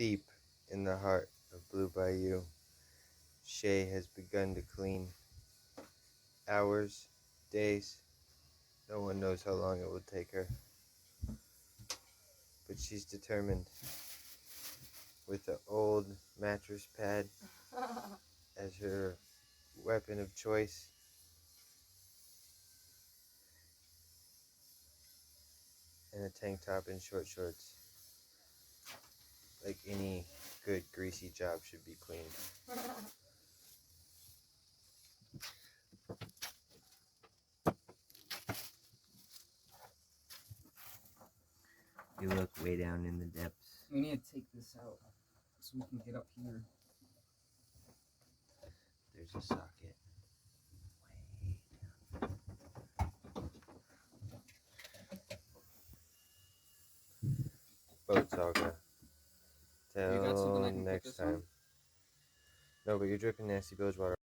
Deep in the heart of Blue Bayou, Shay has begun to clean. Hours, days, no one knows how long it will take her. But she's determined. With the old mattress pad as her weapon of choice, and a tank top and short shorts. Like any good greasy job should be cleaned. You look way down in the depths. We need to take this out so we can get up here. There's a socket. Boat saga. You got something I Till can put next this on? time. No, but you're dripping nasty bilge water.